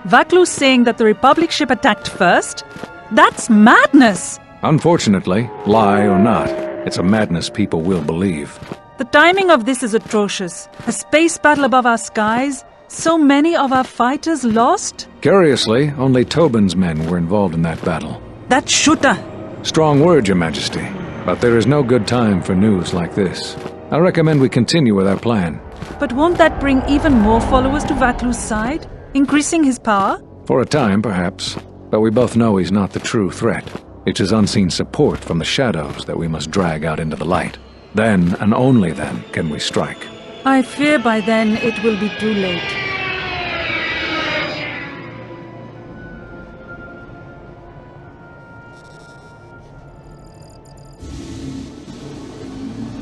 Vaklu's saying that the Republic ship attacked first? That's madness! Unfortunately, lie or not, it's a madness people will believe. The timing of this is atrocious. A space battle above our skies, so many of our fighters lost? Curiously, only Tobin's men were involved in that battle. That shooter! Strong word, Your Majesty, but there is no good time for news like this. I recommend we continue with our plan. But won't that bring even more followers to Vaklu's side? Increasing his power? For a time, perhaps. But we both know he's not the true threat. It's his unseen support from the shadows that we must drag out into the light. Then, and only then, can we strike. I fear by then it will be too late.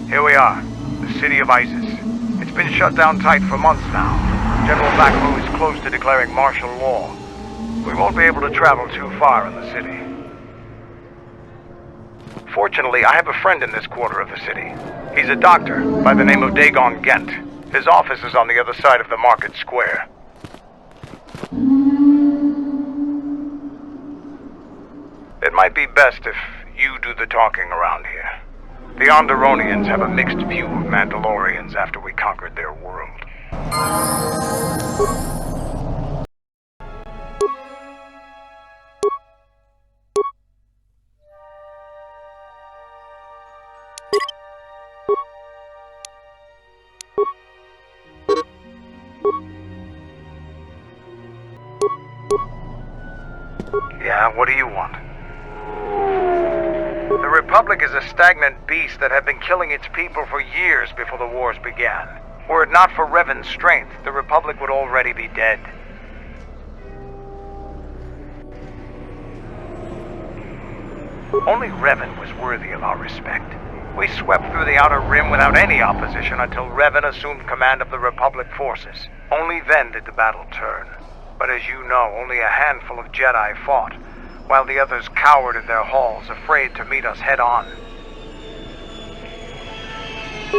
Here we are, the city of Isis. It's been shut down tight for months now. General Vaklu is close to declaring martial law. We won't be able to travel too far in the city. Fortunately, I have a friend in this quarter of the city. He's a doctor by the name of Dagon Gent. His office is on the other side of the market square. It might be best if you do the talking around here. The Onderonians have a mixed view of Mandalorians after we conquered their world. Yeah, what do you want? The Republic is a stagnant beast that had been killing its people for years before the wars began. Were it not for Revan's strength, the Republic would already be dead. Only Revan was worthy of our respect. We swept through the Outer Rim without any opposition until Revan assumed command of the Republic forces. Only then did the battle turn. But as you know, only a handful of Jedi fought, while the others cowered in their halls, afraid to meet us head-on.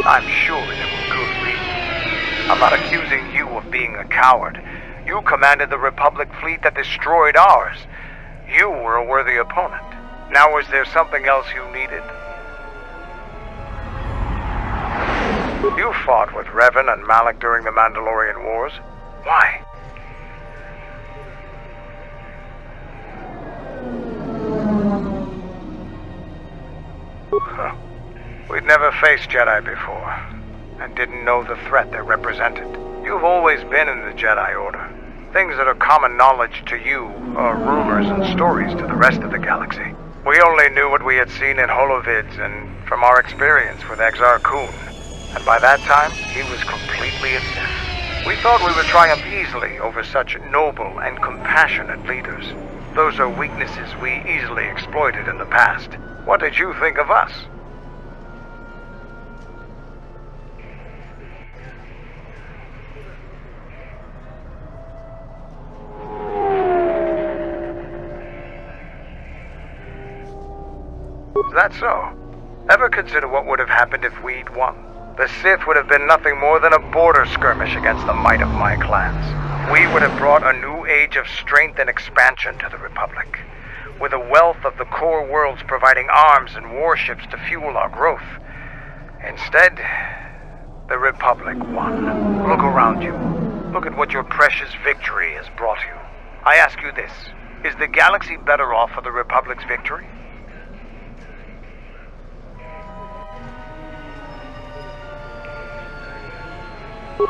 I'm sure there were good reasons. I'm not accusing you of being a coward. You commanded the Republic fleet that destroyed ours. You were a worthy opponent. Now is there something else you needed? You fought with Revan and Malak during the Mandalorian Wars. Why? Huh. We'd never faced Jedi before, and didn't know the threat they represented. You've always been in the Jedi Order. Things that are common knowledge to you are rumors and stories to the rest of the galaxy. We only knew what we had seen in holovids and from our experience with Exar Kun. And by that time, he was completely a Sith. We thought we would triumph easily over such noble and compassionate leaders. Those are weaknesses we easily exploited in the past. What did you think of us? Is that so? Ever consider what would have happened if we'd won? The Sith would have been nothing more than a border skirmish against the might of my clans. We would have brought a new age of strength and expansion to the Republic, with a wealth of the core worlds providing arms and warships to fuel our growth. Instead, the Republic won. Look around you. Look at what your precious victory has brought you. I ask you this, is the galaxy better off for the Republic's victory?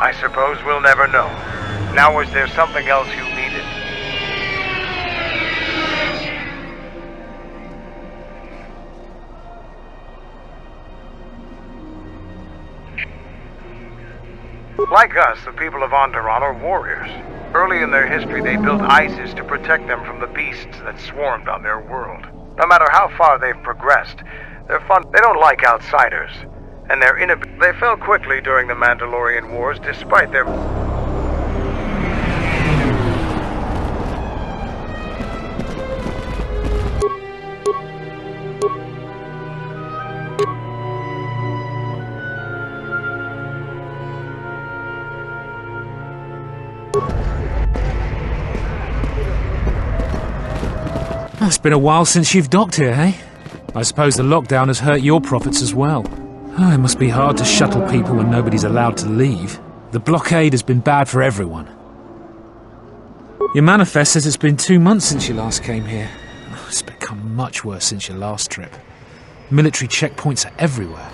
I suppose we'll never know. Now, was there something else you needed? Like us, the people of Oндерон are warriors. Early in their history, they built Isis to protect them from the beasts that swarmed on their world. No matter how far they've progressed, they don't like outsiders. And they fell quickly during the Mandalorian Wars, despite their... It's been a while since you've docked here, eh? I suppose the lockdown has hurt your profits as well. Oh, it must be hard to shuttle people when nobody's allowed to leave. The blockade has been bad for everyone. Your manifest says it's been 2 months since you last came here. It's become much worse since your last trip. Military checkpoints are everywhere.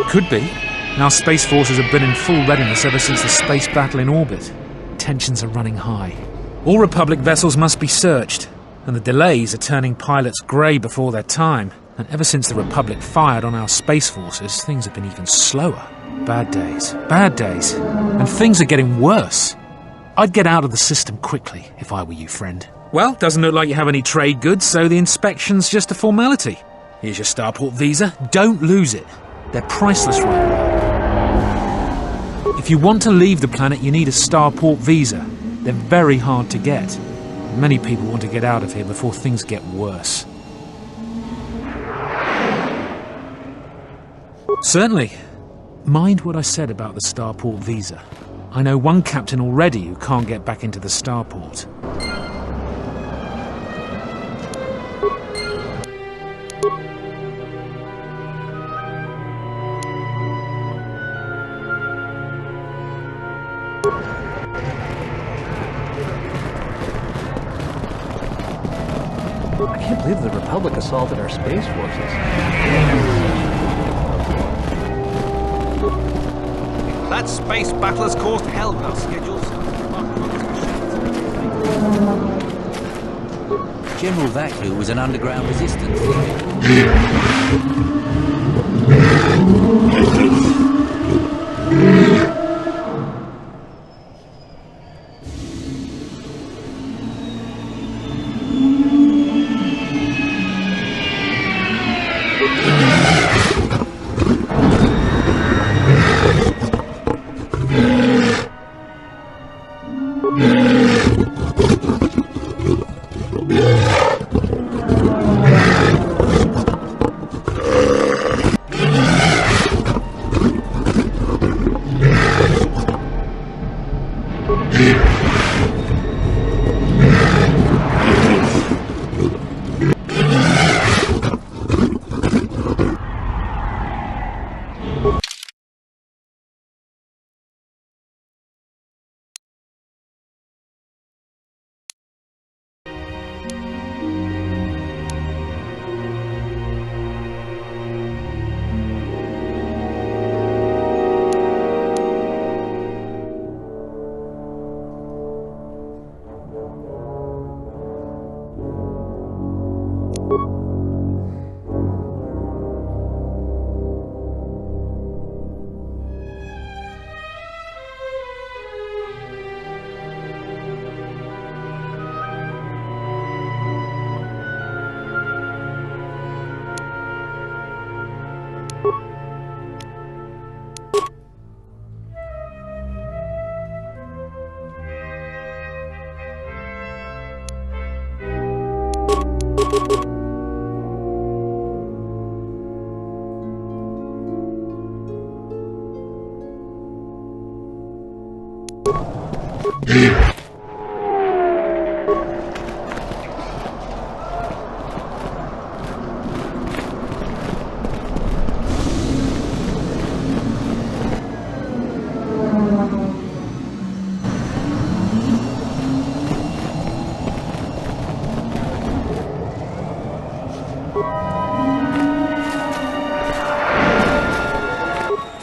Could be. Our space forces have been in full readiness ever since the space battle in orbit. Tensions are running high. All Republic vessels must be searched, and the delays are turning pilots grey before their time. And ever since the Republic fired on our space forces, things have been even slower. Bad days. Bad days. And things are getting worse. I'd get out of the system quickly, if I were you, friend. Well, doesn't look like you have any trade goods, so the inspection's just a formality. Here's your starport visa. Don't lose it. They're priceless right now. If you want to leave the planet, you need a starport visa. They're very hard to get. Many people want to get out of here before things get worse. Certainly. Mind what I said about the starport visa. I know one captain already who can't get back into the starport. I can't believe the Republic assaulted our space forces. That space battle has caused hell with our schedules. General Vacuum was an underground resistance theory.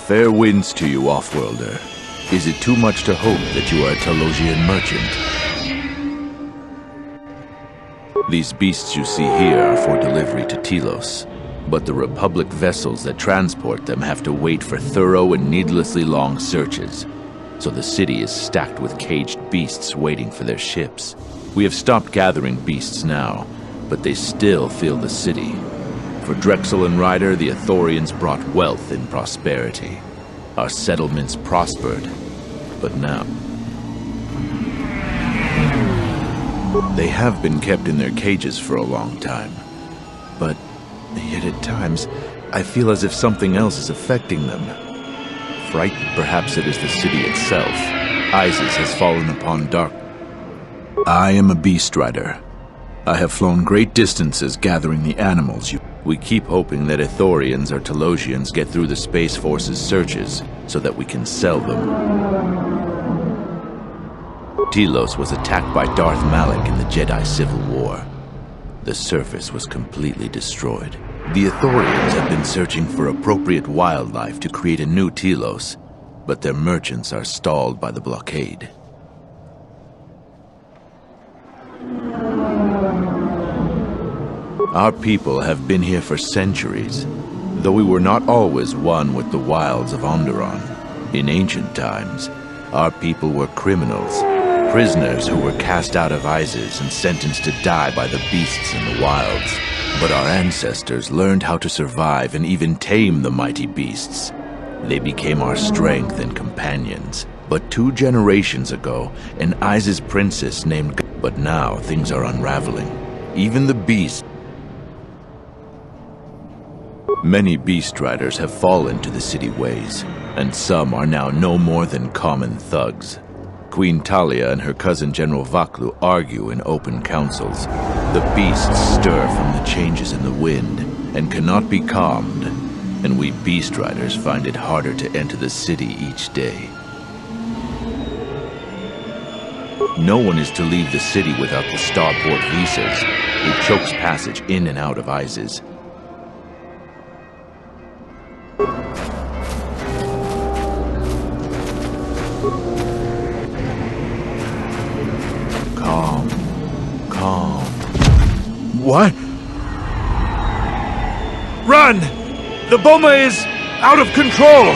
Fair winds to you, Offworlder. Is it too much to hope that you are a Telosian merchant? These beasts you see here are for delivery to Telos, but the Republic vessels that transport them have to wait for thorough and needlessly long searches, so the city is stacked with caged beasts waiting for their ships. We have stopped gathering beasts now, but they still fill the city. For Drexel and Ryder, the Ithorians brought wealth and prosperity. Our settlements prospered, but now they have been kept in their cages for a long time. But yet at times, I feel as if something else is affecting them. Frightened, perhaps it is the city itself. Isis has fallen upon dark. I am a beast rider. I have flown great distances gathering the animals you... We keep hoping that Ithorians or Telosians get through the Space Force's searches so that we can sell them. Telos was attacked by Darth Malak in the Jedi Civil War. The surface was completely destroyed. The Ithorians have been searching for appropriate wildlife to create a new Telos, but their merchants are stalled by the blockade. Our people have been here for centuries, though we were not always one with the wilds of Oндерон. In ancient times, our people were criminals, prisoners who were cast out of Isis and sentenced to die by the beasts in the wilds. But our ancestors learned how to survive and even tame the mighty beasts. They became our strength and companions. But 2 generations ago, an Isis princess named... But now things are unraveling. Even the beasts... Many beast riders have fallen to the city ways, and some are now no more than common thugs. Queen Talia and her cousin General Vaklu argue in open councils. The beasts stir from the changes in the wind, and cannot be calmed, and we beast riders find it harder to enter the city each day. No one is to leave the city without the starport visas. It chokes passage in and out of Isis. Calm. What? Run! The bomber is out of control!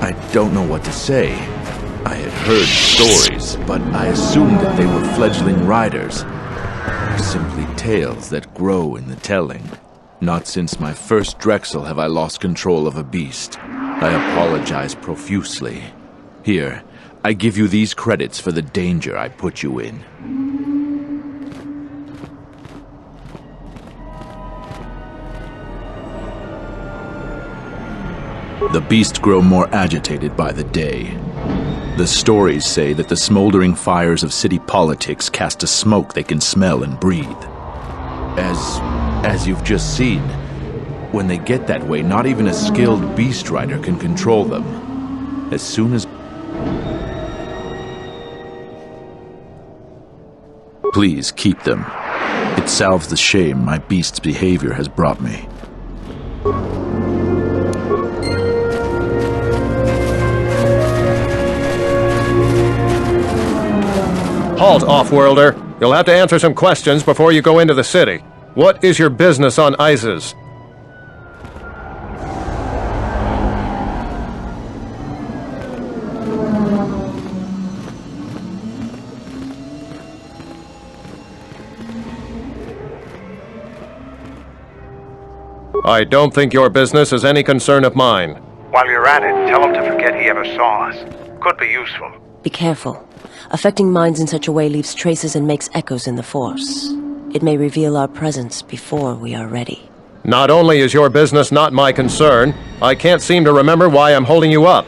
I don't know what to say. I had heard stories, but I assumed that they were fledgling riders. Simply tales that grow in the telling. Not since my first Drexel have I lost control of a beast. I apologize profusely. Here, I give you these credits for the danger I put you in. The beasts grow more agitated by the day. The stories say that the smoldering fires of city politics cast a smoke they can smell and breathe. As you've just seen, when they get that way, not even a skilled beast rider can control them. As soon as... Please keep them. It salves the shame my beast's behavior has brought me. Halt, off-worlder. You'll have to answer some questions before you go into the city. What is your business on Isis? I don't think your business is any concern of mine. While you're at it, tell him to forget he ever saw us. Could be useful. Be careful. Affecting minds in such a way leaves traces and makes echoes in the Force. It may reveal our presence before we are ready. Not only is your business not my concern, I can't seem to remember why I'm holding you up.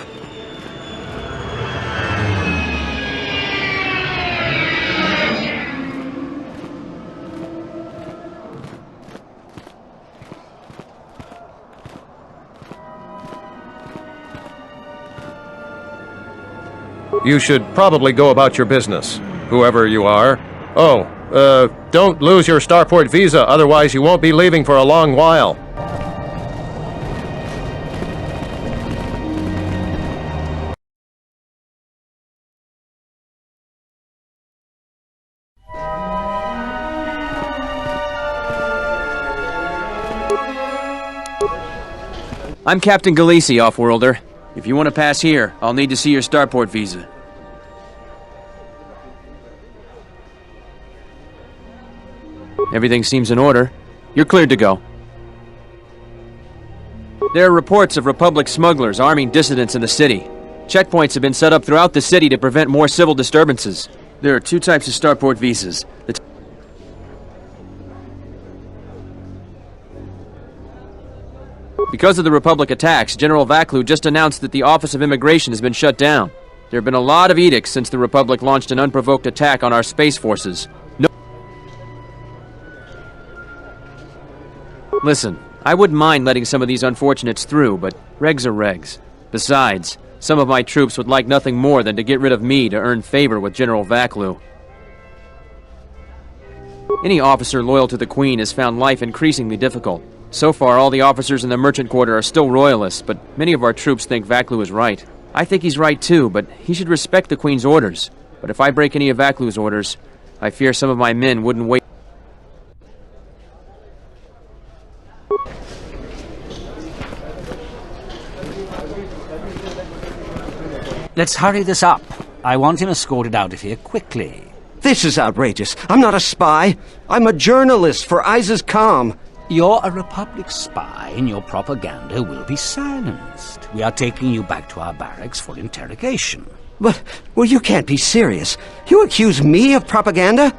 You should probably go about your business, whoever you are. Oh, don't lose your starport visa, otherwise you won't be leaving for a long while. I'm Captain Galisi, off-worlder. If you want to pass here, I'll need to see your starport visa. Everything seems in order. You're cleared to go. There are reports of Republic smugglers arming dissidents in the city. Checkpoints have been set up throughout the city to prevent more civil disturbances. There are 2 types of starport visas. Because of the Republic attacks, General Vaklu just announced that the Office of Immigration has been shut down. There have been a lot of edicts since the Republic launched an unprovoked attack on our space forces. Listen, I wouldn't mind letting some of these unfortunates through, but regs are regs. Besides, some of my troops would like nothing more than to get rid of me to earn favor with General Vaklu. Any officer loyal to the Queen has found life increasingly difficult. So far, all the officers in the Merchant Quarter are still royalists, but many of our troops think Vaklu is right. I think he's right too, but he should respect the Queen's orders. But if I break any of Vaklu's orders, I fear some of my men wouldn't wait. Let's hurry this up. I want him escorted out of here quickly. This is outrageous. I'm not a spy. I'm a journalist for Isis Calm. You're a Republic spy, and your propaganda will be silenced. We are taking you back to our barracks for interrogation. But, well, you can't be serious. You accuse me of propaganda?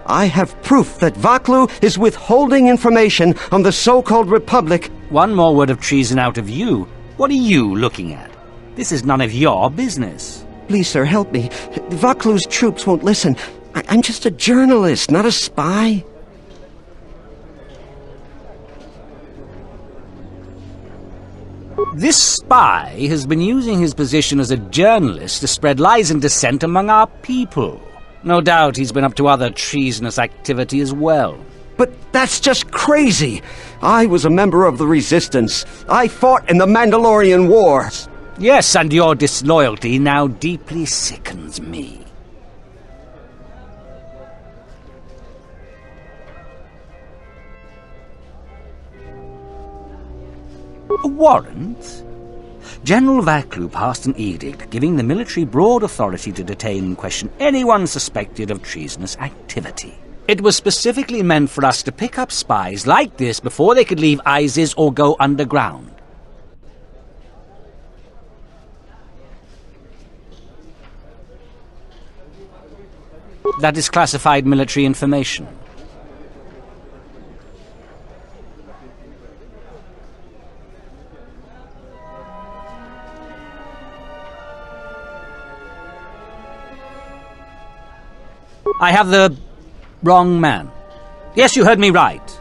I have proof that Vaklu is withholding information on the so-called Republic. One more word of treason out of you. What are you looking at? This is none of your business. Please, sir, help me. Vaklu's troops won't listen. I'm just a journalist, not a spy. This spy has been using his position as a journalist to spread lies and dissent among our people. No doubt he's been up to other treasonous activity as well. But that's just crazy. I was a member of the Resistance. I fought in the Mandalorian Wars. Yes, and your disloyalty now deeply sickens me. A warrant? General Vaklu passed an edict giving the military broad authority to detain and question anyone suspected of treasonous activity. It was specifically meant for us to pick up spies like this before they could leave Isis or go underground. That is classified military information. I have the wrong man. Yes, you heard me right.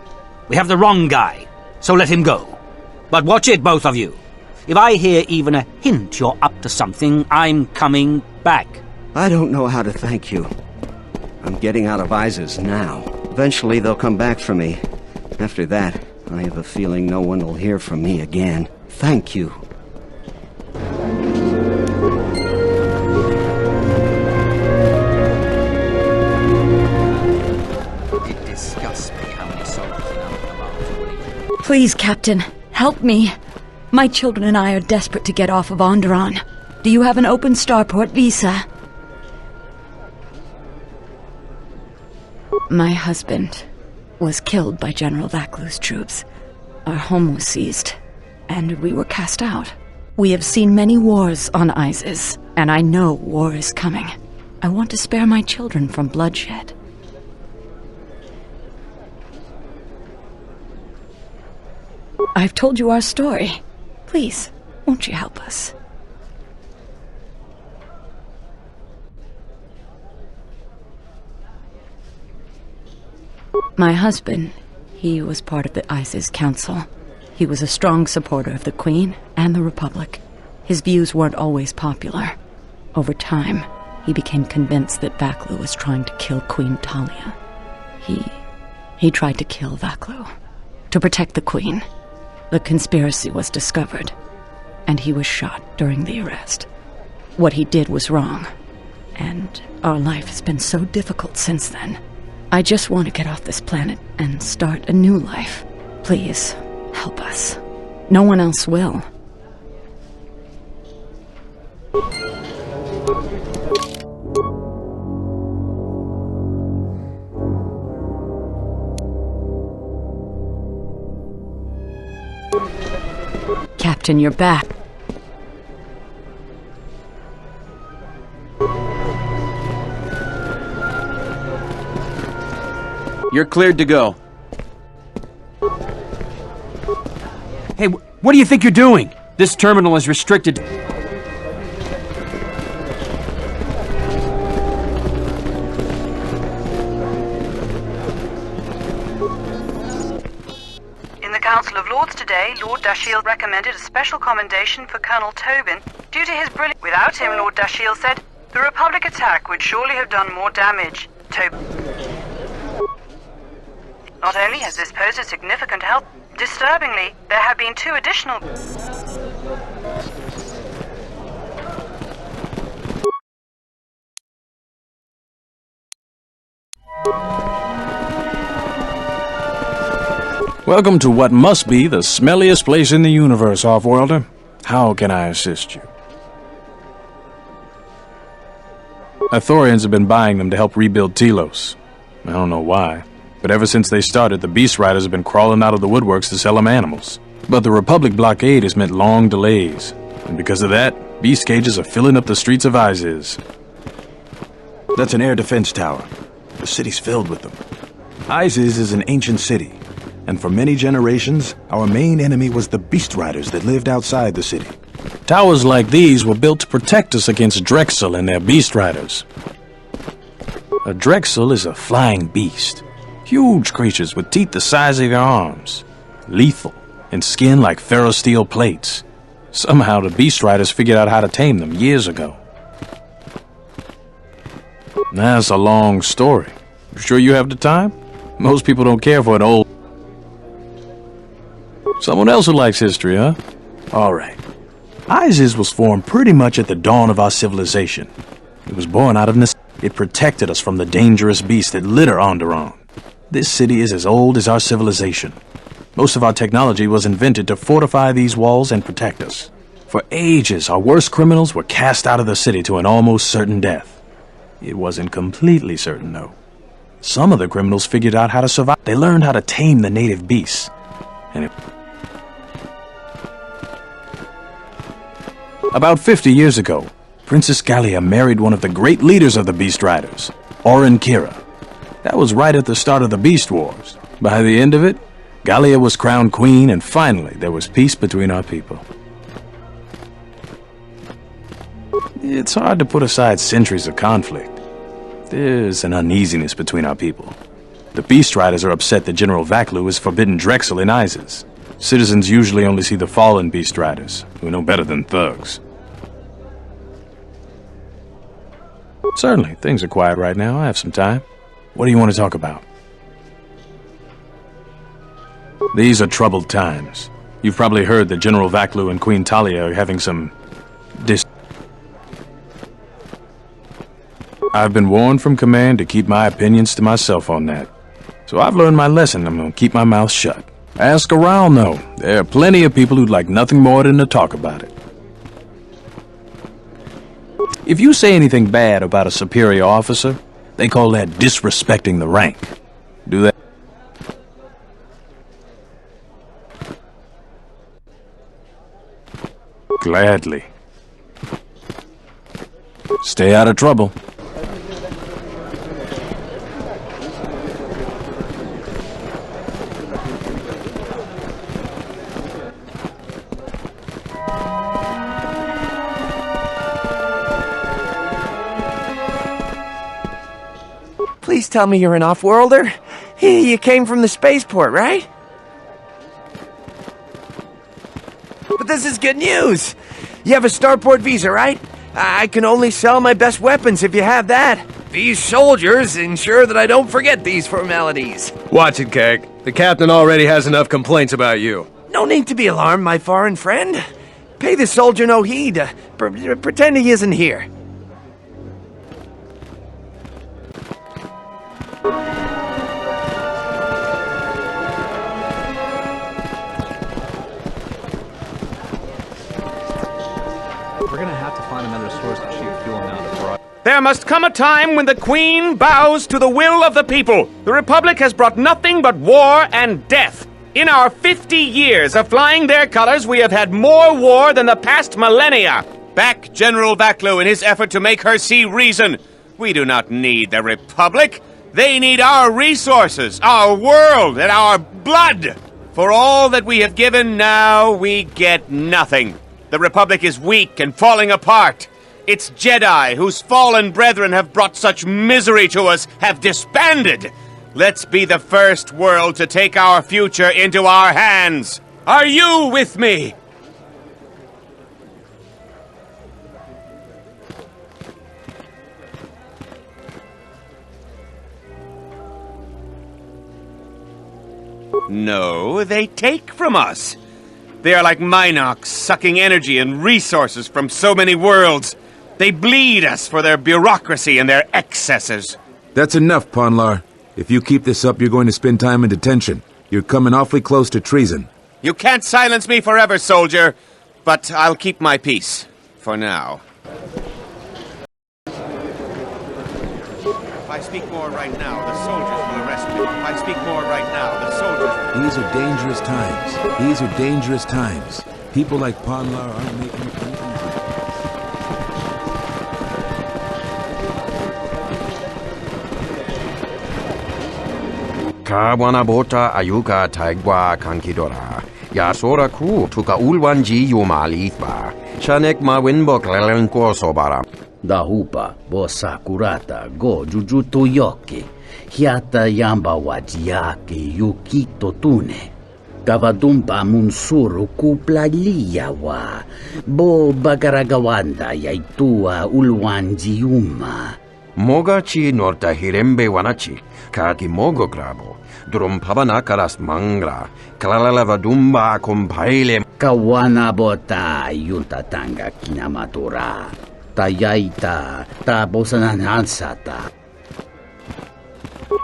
We have the wrong guy, so let him go. But watch it, both of you. If I hear even a hint you're up to something, I'm coming back. I don't know how to thank you. I'm getting out of Isis now. Eventually they'll come back for me. After that, I have a feeling no one will hear from me again. Thank you. It disgusts me how many soldiers are now command. Please, Captain, help me. My children and I are desperate to get off of Ondorron. Do you have an open starport visa? My husband was killed by General Vaklu's troops. Our home was seized, and we were cast out. We have seen many wars on Isis, and I know war is coming. I want to spare my children from bloodshed. I've told you our story. Please, won't you help us? My husband, he was part of the Isis Council. He was a strong supporter of the Queen and the Republic. His views weren't always popular. Over time, he became convinced that Vaklu was trying to kill Queen Talia. He tried to kill Vaklu to protect the Queen. The conspiracy was discovered, and he was shot during the arrest. What he did was wrong, and our life has been so difficult since then. I just want to get off this planet and start a new life. Please, help us. No one else will. ripped in your back. You're cleared to go. Hey, what do you think you're doing? This terminal is restricted. In the Council of Lords today, Lord Dashiell recommended a special commendation for Colonel Tobin due to his brilliant... Without him, Lord Dashiell said, the Republic attack would surely have done more damage. Not only has this posed a significant health... Disturbingly, there have been 2 additional... Welcome to what must be the smelliest place in the universe, Offworlder. How can I assist you? Ithorians have been buying them to help rebuild Telos. I don't know why, but ever since they started, the Beast Riders have been crawling out of the woodworks to sell them animals. But the Republic blockade has meant long delays, and because of that, beast cages are filling up the streets of Iziz. That's an air defense tower. The city's filled with them. Iziz is an ancient city, and for many generations, our main enemy was the Beast Riders that lived outside the city. Towers like these were built to protect us against Drexel and their Beast Riders. A Drexel is a flying beast. Huge creatures with teeth the size of your arms. Lethal, and skin like ferrosteel plates. Somehow the Beast Riders figured out how to tame them years ago. That's a long story. You sure you have the time? Most people don't care for an old... Someone else who likes history, huh? Alright. Iziz was formed pretty much at the dawn of our civilization. It was born out of necessity. It protected us from the dangerous beasts that litter Oндерон. This city is as old as our civilization. Most of our technology was invented to fortify these walls and protect us. For ages, our worst criminals were cast out of the city to an almost certain death. It wasn't completely certain, though. Some of the criminals figured out how to survive. They learned how to tame the native beasts. And About 50 years ago, Princess Gallia married one of the great leaders of the Beast Riders, Orin Kira. That was right at the start of the Beast Wars. By the end of it, Gallia was crowned queen, and finally there was peace between our people. It's hard to put aside centuries of conflict. There's an uneasiness between our people. The Beast Riders are upset that General Vaklu has forbidden Drexel in Iziz. Citizens usually only see the fallen Beast Riders, who know better than thugs. Certainly, things are quiet right now. I have some time. What do you want to talk about? These are troubled times. You've probably heard that General Vaklu and Queen Talia are having some I've been warned from command to keep my opinions to myself on that. So I've learned my lesson. I'm going to keep my mouth shut. Ask around, though. There are plenty of people who'd like nothing more than to talk about it. If you say anything bad about a superior officer, they call that disrespecting the rank. Do that. Gladly. Stay out of trouble. Please tell me you're an off-worlder. You came from the spaceport, right? But this is good news! You have a starport visa, right? I can only sell my best weapons if you have that. These soldiers ensure that I don't forget these formalities. Watch it, Keg. The captain already has enough complaints about you. No need to be alarmed, my foreign friend. Pay the soldier no heed. Pretend he isn't here. We're gonna have to find another source to shoot fuel now to broad. There must come a time when the Queen bows to the will of the people. The Republic has brought nothing but war and death. In our 50 years of flying their colors, we have had more war than the past millennia. Back General Vaklu in his effort to make her see reason. We do not need the Republic. They need our resources, our world, and our blood. For all that we have given, now we get nothing. The Republic is weak and falling apart. Its Jedi, whose fallen brethren have brought such misery to us, have disbanded. Let's be the first world to take our future into our hands. Are you with me? No, they take from us. They are like Minox, sucking energy and resources from so many worlds. They bleed us for their bureaucracy and their excesses. That's enough, Ponlar. If you keep this up, you're going to spend time in detention. You're coming awfully close to treason. You can't silence me forever, soldier. But I'll keep my peace. For now. If I speak more right now, the soldiers will arrest me. If I speak more right now, the soldiers will... These are dangerous times. These are dangerous times. People like Ponlar aren't making it easy. Kawanabota ayuka taigwa kankidora. Yasora ku tuka ulwanji yumalitba. Shanek ma winbok lelenko sobara. Dahupa bosa kurata go jujutu yoki. Hiata yamba wajiake yukito tune. Gavadumpa munsuru kuplalia wa. Bo bagaragawanda yaitua ulwanji yuma. Mogachi norta hirembe wanachi. Kaki mogo grabo. Drum pabana karas mangra. Kalalavadumba kumpaile. Kawana bota yuntatanga kinamatura. Tayaita tabosananansata.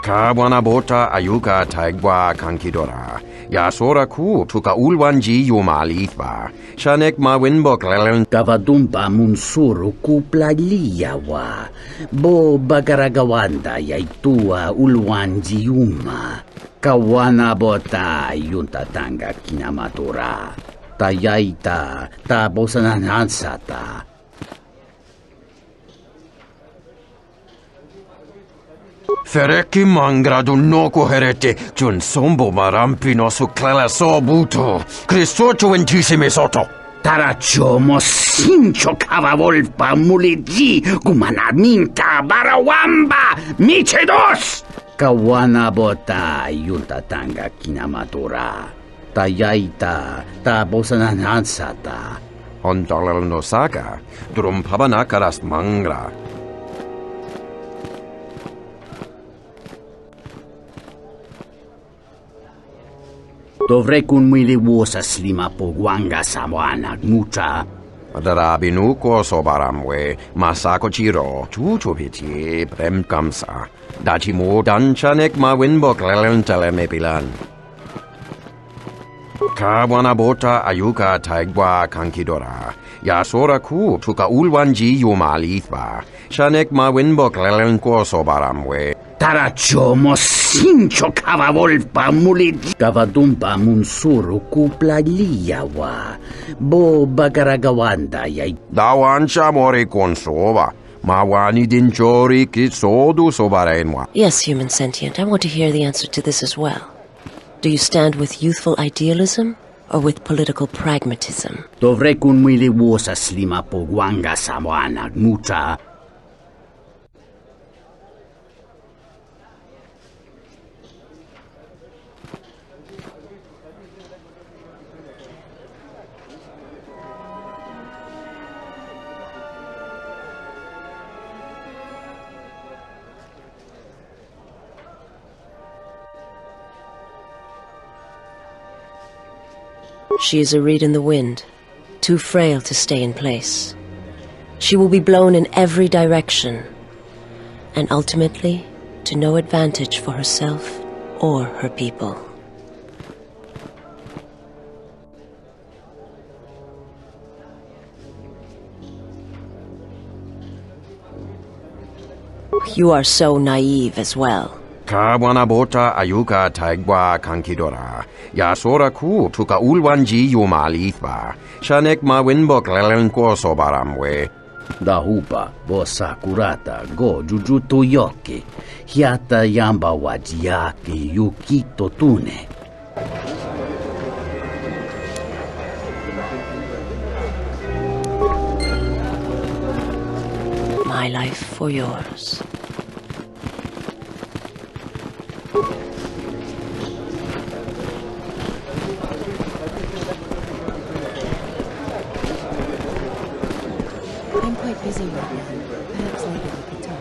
Kawana bota ayuka taigwa kankidora. Yasora ku tuka ulwanji yumalitba. Shanek ma winbok lelen. Gavadumpa munsuru kuplalia wa. Bo bagaragawanda yaitua ulwanji yuma. Kawana bota yuntatanga kinamatura. Tayaita tabosananansata. Fereki mangra dunoko herete jun sombo marampino su clela sobuto. Cristocho entissime soto. Tarachomo sincho cavavolpa muligi gumanaminta barawamba michedos. Kawana bota yuntatanga kinamatura. Tayaita tabosananansata. Ondalal no saga. Drum pabanakaras mangra. Dovrei kun mwili wosa slima po gwanga samoana mucha. Darabinu ko sobaramwe masako chiro chuchupiti prem kamsa. Dachimo danchanek ma winbok lelentele mepilan. Kawana bota ayuka taigwa kankidora. Yasora ku tuka ulwanji yumalithba. Shanek ma winbok lelenko sobaramwe. Tarachomo sincho cavavolpa muligi. Gavadumpa munsuru kuplalia wa. Bo bagaragawanda yai. Dawancha mori konsova. Mawani dinchori kitsodu sobarenwa. Yes, human sentient, I want to hear the answer to this as well. Do you stand with youthful idealism or with political pragmatism? Dovrei kun mwili wosa slima po gwanga samoana mucha. She is a reed in the wind, too frail to stay in place. She will be blown in every direction, and ultimately to no advantage for herself or her people. You are so naive as well. Kawanabota ayuka taigwa kankidora. Yasora ku tuka ulwanji yumalithba. Shanek ma winbok lelenko sobaramwe. Dahupa bosa kurata go jujuto yoki. Hiata yamba wajiaki yukito tune. My life for yours. I'm quite busy right now. Perhaps later we could talk.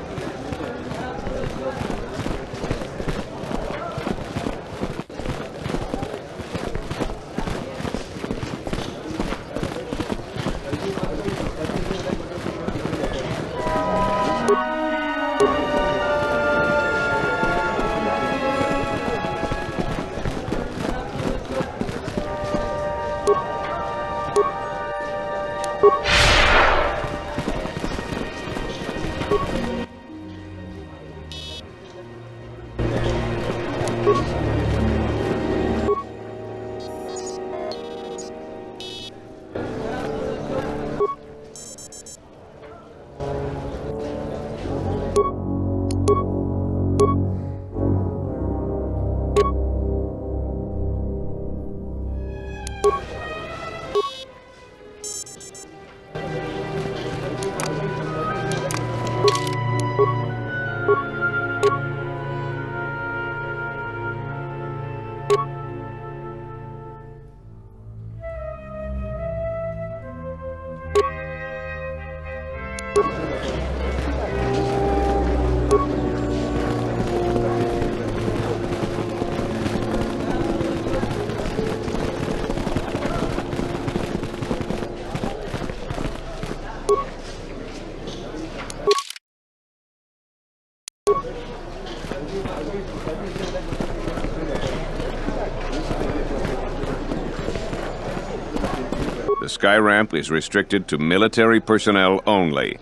The sky ramp is restricted to military personnel only.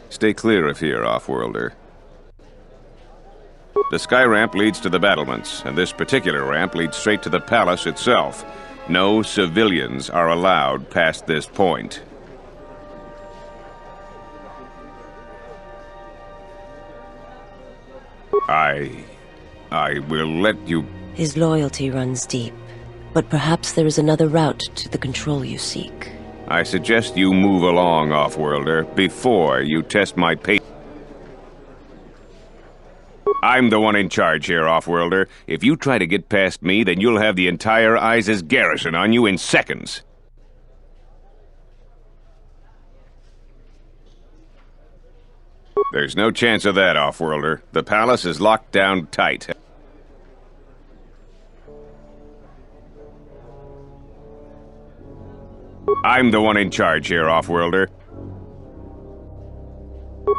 Stay clear of here, Offworlder. The sky ramp leads to the battlements, and this particular ramp leads straight to the palace itself. No civilians are allowed past this point. I will let you... His loyalty runs deep, but perhaps there is another route to the control you seek. I suggest you move along, Offworlder, before you test my patience. I'm the one in charge here, Offworlder. If you try to get past me, then you'll have the entire Isis garrison on you in seconds. There's no chance of that, Offworlder. The palace is locked down tight. I'm the one in charge here, Offworlder.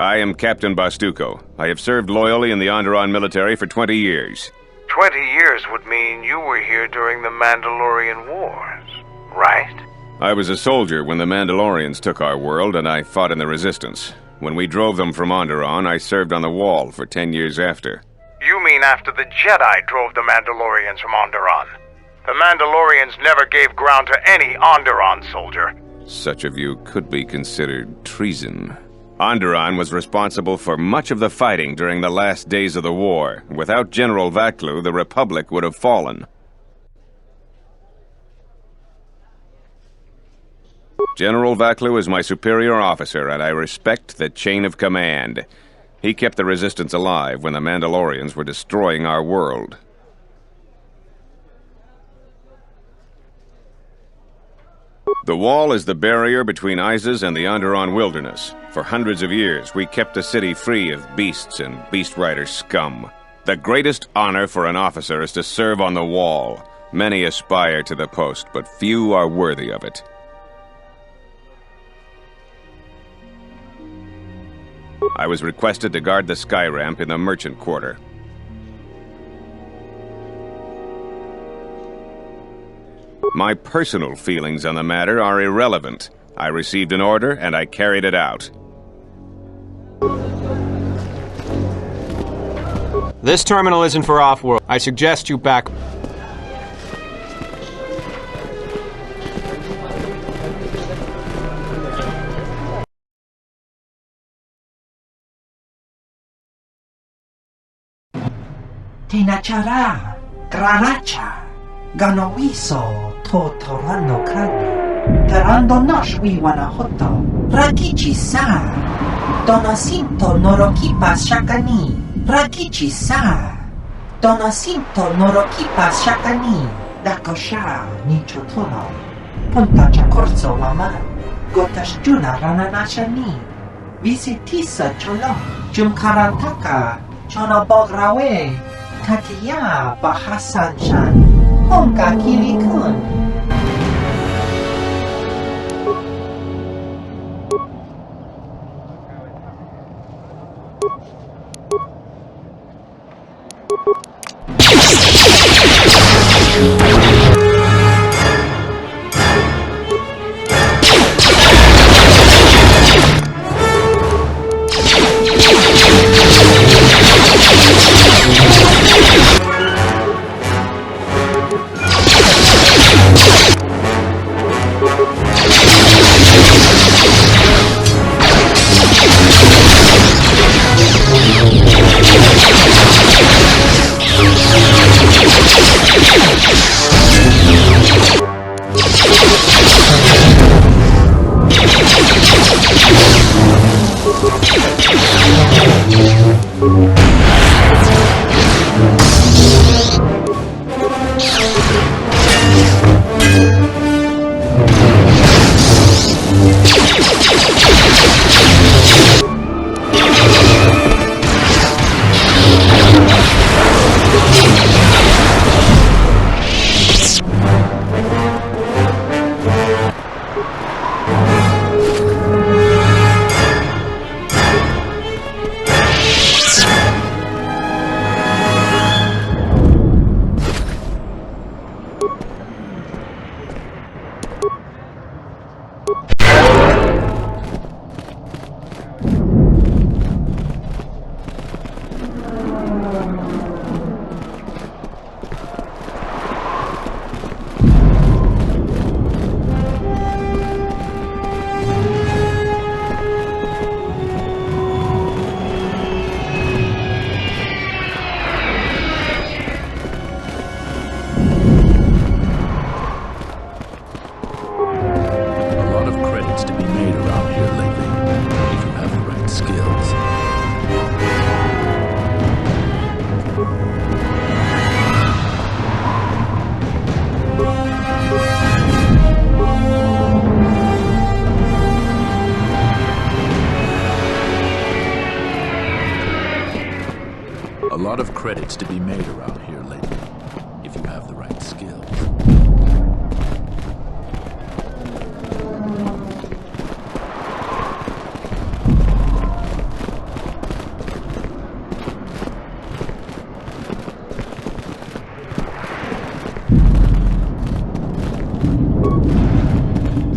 I am Captain Bastuco. I have served loyally in the Oндерон military for 20 years. 20 years would mean you were here during the Mandalorian Wars, right? I was a soldier when the Mandalorians took our world, and I fought in the Resistance. When we drove them from Oндерон, I served on the Wall for 10 years after. You mean after the Jedi drove the Mandalorians from Oндерон? The Mandalorians never gave ground to any Oндерон soldier. Such of you could be considered treason. Oндерон was responsible for much of the fighting during the last days of the war. Without General Vaklu, the Republic would have fallen. General Vaklu is my superior officer, and I respect the chain of command. He kept the Resistance alive when the Mandalorians were destroying our world. The Wall is the barrier between Isis and the Oндерон wilderness. For hundreds of years, we kept the city free of beasts and beast rider scum. The greatest honor for an officer is to serve on the Wall. Many aspire to the post, but few are worthy of it. I was requested to guard the sky ramp in the merchant quarter. My personal feelings on the matter are irrelevant. I received an order, and I carried it out. This terminal isn't for off-world. I suggest you back... Tinachara, Graracha, Ganowiso, Totorano Kani, Tarando Nosh Wiwanahoto, Rakichi Sa, Donasinto Norokipa Shakani, Rakichi Sa, Donasinto Norokipa Shakani, Dakosha, Nichotoro, Punta Chakorso Waman, Gotash Juna Rananashani, Visitisa Cholo, Jumkarantaka, Chonobograwe, Katiya Bahasan-chan, Honka Kiri-kun. A lot of credits to be made around here lately, if you have the right skills.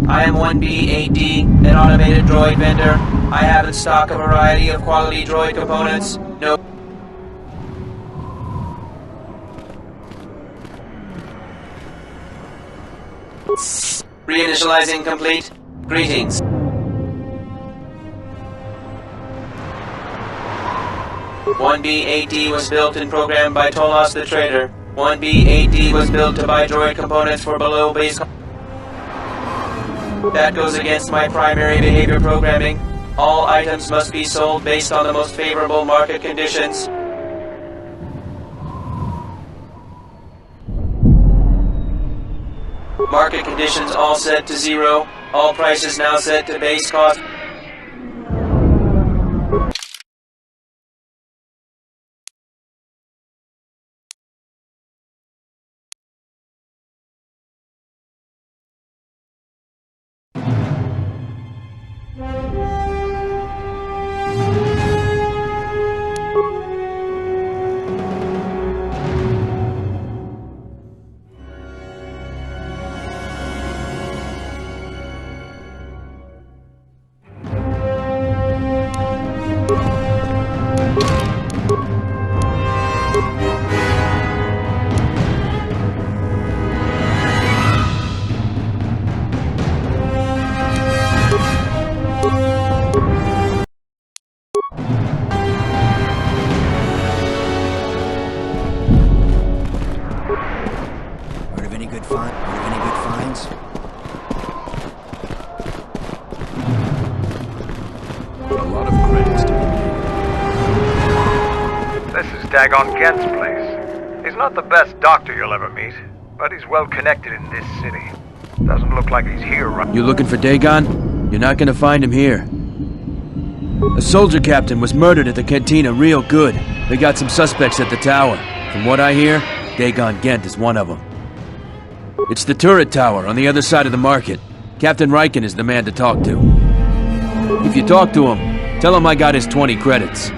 I am 1B8D, an automated droid vendor. I have in stock a variety of quality droid components. No. Reinitializing complete. Greetings. "1B8D was built and programmed by Tolos the Trader. 1B8D was built to buy droid components for below base. That goes against my primary behavior programming. All items must be sold based on the most favorable market conditions. Market conditions all set to 0. All prices now set to base cost. daggone Gent's place. He's not the best doctor you'll ever meet, but he's well connected in this city. Doesn't look like he's here right. You looking for Dagon? You're not gonna find him here. A soldier captain was murdered at the cantina real good. They got some suspects at the tower. From what I hear, Dagon Gent is one of them. It's the turret tower on the other side of the market. Captain Riken is the man to talk to. If you talk to him, tell him I got his 20 credits.